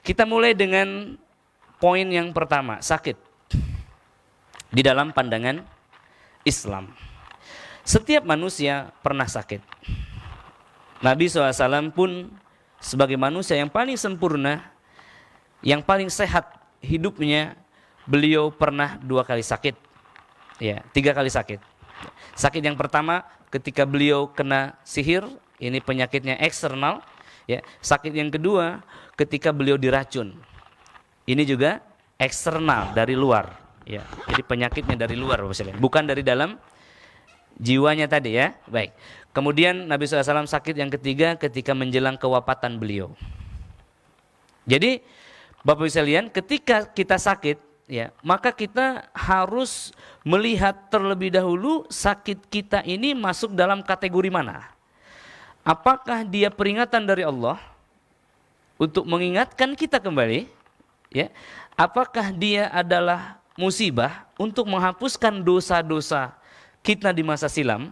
Kita mulai dengan poin yang pertama, sakit. Di dalam pandangan Islam, setiap manusia pernah sakit. Nabi SAW pun sebagai manusia yang paling sempurna, yang paling sehat hidupnya, beliau pernah 2 kali sakit, ya 3 kali sakit. Sakit yang pertama ketika beliau kena sihir, ini penyakitnya eksternal. Ya, sakit yang kedua ketika beliau diracun, ini juga eksternal dari luar. Ya, jadi penyakitnya dari luar, bukan dari dalam jiwanya tadi ya. Baik. Kemudian Nabi SAW sakit yang ketiga ketika menjelang kewafatan beliau. Jadi Bapak Ibu sekalian, ketika kita sakit, ya, maka kita harus melihat terlebih dahulu sakit kita ini masuk dalam kategori mana. Apakah dia peringatan dari Allah untuk mengingatkan kita kembali, ya? Apakah dia adalah musibah untuk menghapuskan dosa-dosa kita di masa silam?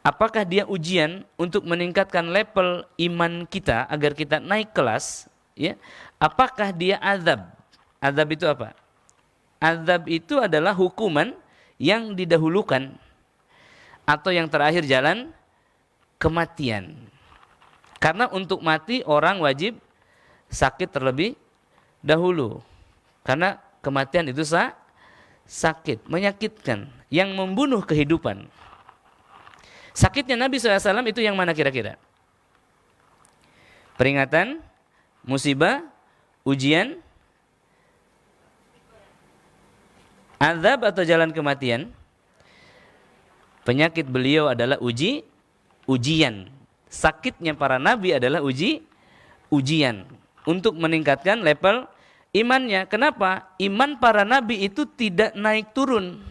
Apakah dia ujian untuk meningkatkan level iman kita agar kita naik kelas, ya? Apakah dia azab? Azab itu apa? Azab itu adalah hukuman yang didahulukan atau yang terakhir jalan kematian. Karena untuk mati orang wajib sakit terlebih dahulu. Karena kematian itu sakit, menyakitkan, yang membunuh kehidupan. Sakitnya Nabi SAW itu yang mana kira-kira? Peringatan, musibah, ujian, azab atau jalan kematian? Penyakit beliau adalah ujian. Sakitnya para nabi adalah ujian untuk meningkatkan level imannya. Kenapa? Iman para nabi itu tidak naik turun.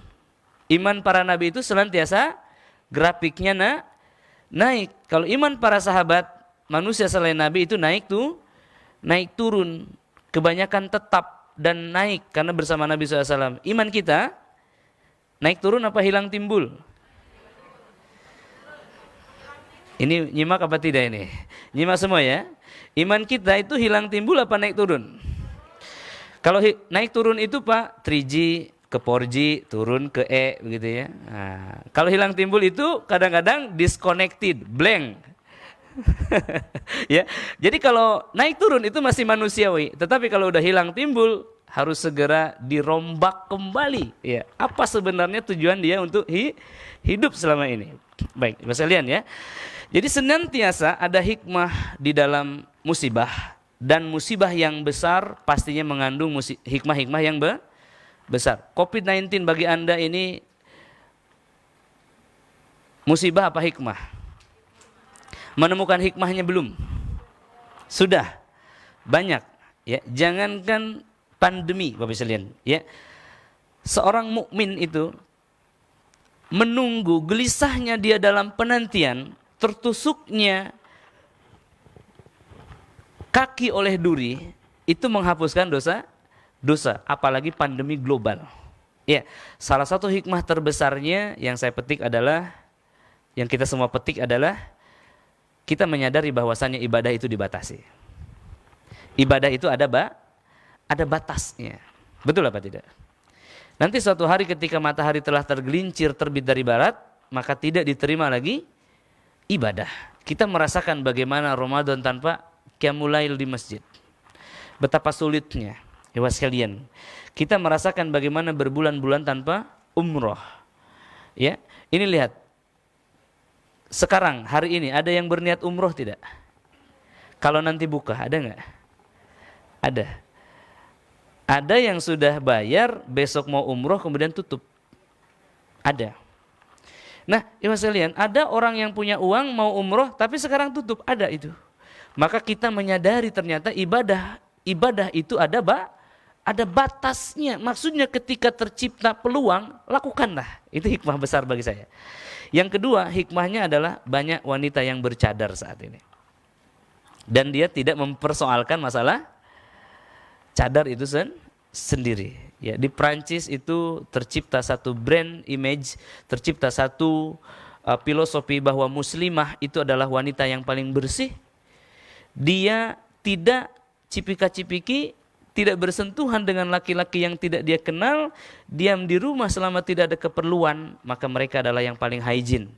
Iman para nabi itu senantiasa grafiknya naik. Kalau iman para sahabat manusia selain nabi itu naik turun. Kebanyakan tetap dan naik karena bersama Nabi SAW. Iman kita naik turun apa hilang timbul? Ini nyimak apa tidak ini? Nyimak semua ya. Iman kita itu hilang timbul apa naik turun? Kalau naik turun itu Pak, 3G ke 4G, turun ke E begitu ya. Nah, kalau hilang timbul itu kadang-kadang disconnected, blank. Ya. Jadi kalau naik turun itu masih manusiawi, tetapi kalau udah hilang timbul harus segera dirombak kembali. Ya. Apa sebenarnya tujuan dia untuk hidup selama ini? Baik, Bapak sekalian ya. Jadi senantiasa ada hikmah di dalam musibah, dan musibah yang besar pastinya mengandung hikmah-hikmah yang besar. COVID-19 bagi Anda ini musibah apa hikmah? Menemukan hikmahnya belum? Sudah banyak ya. Jangankan pandemi Bapak sekalian ya. Seorang mukmin itu menunggu, gelisahnya dia dalam penantian tertusuknya kaki oleh duri itu menghapuskan dosa, apalagi pandemi global. Ya, salah satu hikmah terbesarnya yang saya petik adalah, yang kita semua petik adalah kita menyadari bahwasannya ibadah itu dibatasi. Ibadah itu ada batasnya. Betul apa tidak? Nanti suatu hari ketika matahari telah tergelincir terbit dari barat, maka tidak diterima lagi ibadah. Kita merasakan bagaimana Ramadan tanpa qiyamul di masjid. Betapa sulitnya. Ya sekalian. Kita merasakan bagaimana berbulan-bulan tanpa umroh. Ya, ini lihat. Sekarang hari ini ada yang berniat umroh tidak? Kalau nanti buka ada nggak? Ada. Ada yang sudah bayar besok mau umroh kemudian tutup. Ada. Nah, ya sekalian, ada orang yang punya uang mau umroh tapi sekarang tutup, ada itu. Maka kita menyadari ternyata ibadah itu ada batasnya. Maksudnya ketika tercipta peluang, lakukanlah. Itu hikmah besar bagi saya. Yang kedua, hikmahnya adalah banyak wanita yang bercadar saat ini. Dan dia tidak mempersoalkan masalah cadar itu sendiri. Ya, di Prancis itu tercipta satu brand image, tercipta satu filosofi bahwa muslimah itu adalah wanita yang paling bersih. Dia tidak cipika-cipiki, tidak bersentuhan dengan laki-laki yang tidak dia kenal, diam di rumah selama tidak ada keperluan, maka mereka adalah yang paling hygiene.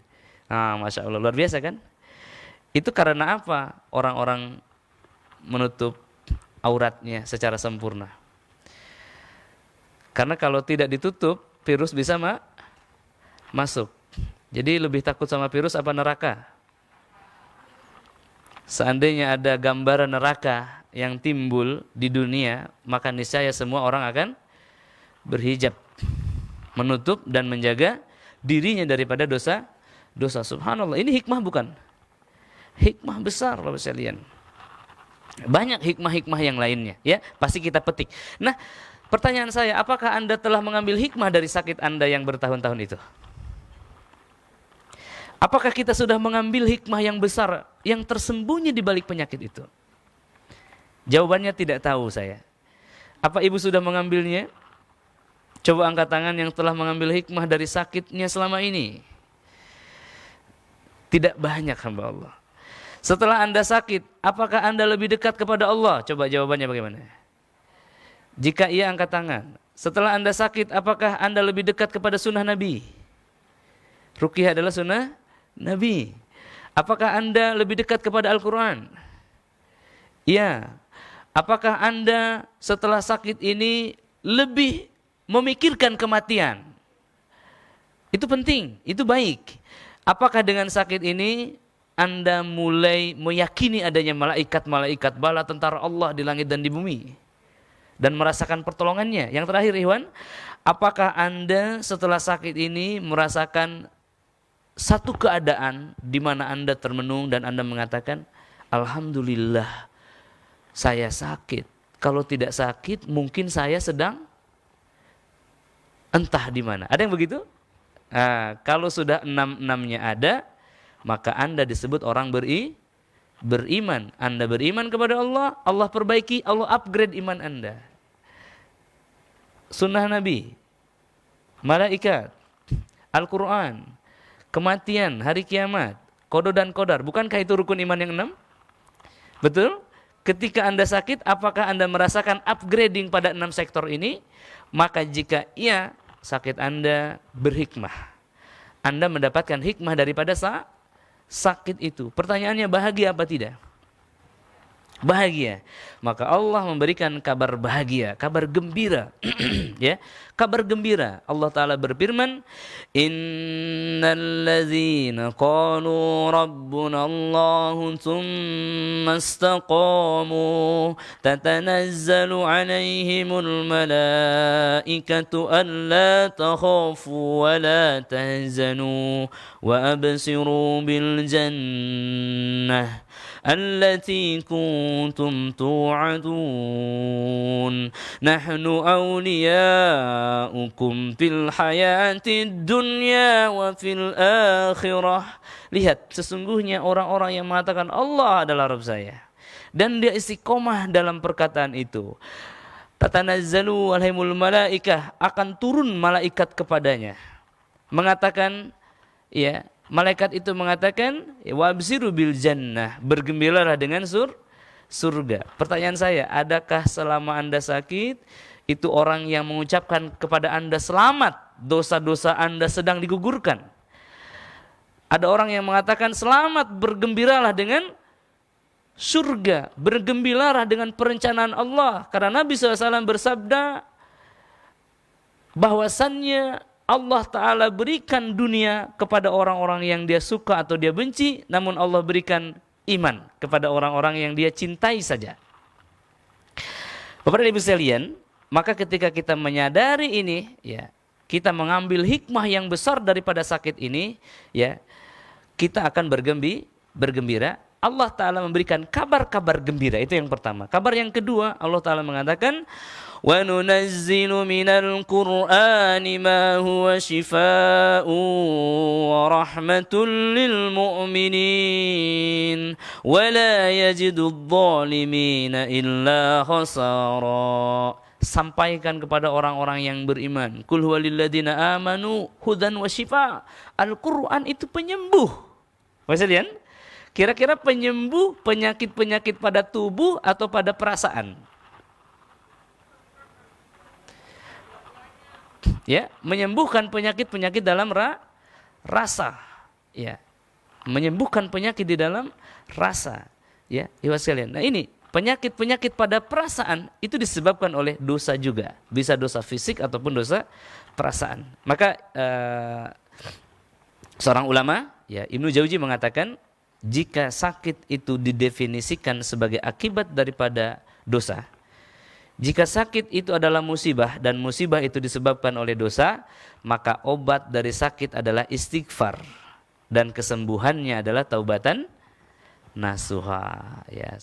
Nah, Masya Allah, luar biasa kan? Itu karena apa? Orang-orang menutup auratnya secara sempurna. Karena kalau tidak ditutup, virus bisa masuk. Jadi lebih takut sama virus apa neraka? Seandainya ada gambaran neraka yang timbul di dunia, maka niscaya semua orang akan berhijab, menutup dan menjaga dirinya daripada dosa. Subhanallah, ini hikmah bukan? Hikmah besar Bapak sekalian. Banyak hikmah-hikmah yang lainnya, ya, pasti kita petik. Nah, pertanyaan saya, apakah Anda telah mengambil hikmah dari sakit Anda yang bertahun-tahun itu? Apakah kita sudah mengambil hikmah yang besar yang tersembunyi di balik penyakit itu? Jawabannya tidak tahu saya. Apa ibu sudah mengambilnya? Coba angkat tangan yang telah mengambil hikmah dari sakitnya selama ini. Tidak banyak hamba Allah. Setelah Anda sakit, apakah Anda lebih dekat kepada Allah? Coba jawabannya bagaimana? Jika iya, angkat tangan. Setelah Anda sakit, apakah Anda lebih dekat kepada sunnah Nabi? Ruqyah adalah sunnah Nabi. Apakah Anda lebih dekat kepada Al-Quran? Iya. Apakah Anda setelah sakit ini lebih memikirkan kematian? Itu penting, itu baik. Apakah dengan sakit ini Anda mulai meyakini adanya malaikat-malaikat bala tentara Allah di langit dan di bumi dan merasakan pertolongannya? Yang terakhir, Ikhwan, apakah Anda setelah sakit ini merasakan satu keadaan di mana Anda termenung dan Anda mengatakan, Alhamdulillah saya sakit. Kalau tidak sakit mungkin saya sedang entah di mana. Ada yang begitu? Nah, kalau sudah 6-6-nya ada, maka Anda disebut orang beriman. Anda beriman kepada Allah, Allah perbaiki, Allah upgrade iman Anda. Sunnah Nabi, malaikat, Al-Quran, kematian, hari kiamat, qada dan qadar. Bukankah itu rukun iman yang 6? Betul? Ketika Anda sakit, apakah Anda merasakan upgrading pada 6 sektor ini? Maka jika iya, sakit Anda berhikmah. Anda mendapatkan hikmah daripada sakit itu. Pertanyaannya, bahagia apa tidak? Bahagia. Maka Allah memberikan kabar bahagia, kabar gembira. Ya, kabar gembira. Allah Ta'ala berfirman, Innal ladzina qalu rabbuna Allahu thumma istaqamu tatanazzalu alaihimul malaikatu alla takhafu wa la tahzanu wa absiru bil jannah التي كنتم توعدون نحن أولياؤكم في الحياة الدنيا وفي الآخرة. Lihat, sesungguhnya orang-orang yang mengatakan Allah adalah Rabb saya dan dia istiqomah dalam perkataan itu, tatanazzalu alaihimul malaikah, akan turun malaikat kepadanya mengatakan, ya, malaikat itu mengatakan, wabsiru bil jannah, bergembiralah dengan surga. Pertanyaan saya, adakah selama Anda sakit itu orang yang mengucapkan kepada Anda selamat, dosa-dosa Anda sedang digugurkan? Ada orang yang mengatakan selamat, bergembiralah dengan surga, bergembiralah dengan perencanaan Allah. Karena Nabi SAW bersabda bahwasannya Allah Ta'ala berikan dunia kepada orang-orang yang dia suka atau dia benci, namun Allah berikan iman kepada orang-orang yang dia cintai saja. Bapak dan Ibu sekalian, maka ketika kita menyadari ini, ya, kita mengambil hikmah yang besar daripada sakit ini, ya, kita akan bergembira. Allah Ta'ala memberikan kabar-kabar gembira, itu yang pertama. Kabar yang kedua, Allah Ta'ala mengatakan, وَنُنَزِّلُ مِنَ الْقُرْآنِ مَا هُوَ شِفَاءٌ وَرَحْمَةٌ لِلْمُؤْمِنِينَ وَلَا يَجِدُ الظَّالِمِينَ إِلَّا خَسَارًا. Sampaikan kepada orang-orang yang beriman, Qul huwa lilladzina amanu hudan wa shifa. Al-Quran itu penyembuh. Sekalian, Kira-kira penyembuh penyakit-penyakit pada tubuh atau pada perasaan? Ya, menyembuhkan penyakit-penyakit dalam rasa. Ya, menyembuhkan penyakit di dalam rasa. Ya, ibu sekalian. Nah ini penyakit-penyakit pada perasaan itu disebabkan oleh dosa juga. Bisa dosa fisik ataupun dosa perasaan. Maka seorang ulama, ya Ibnu Jauzi mengatakan, jika sakit itu didefinisikan sebagai akibat daripada dosa, jika sakit itu adalah musibah dan musibah itu disebabkan oleh dosa, maka obat dari sakit adalah istighfar dan kesembuhannya adalah taubatan nasuha. Ya.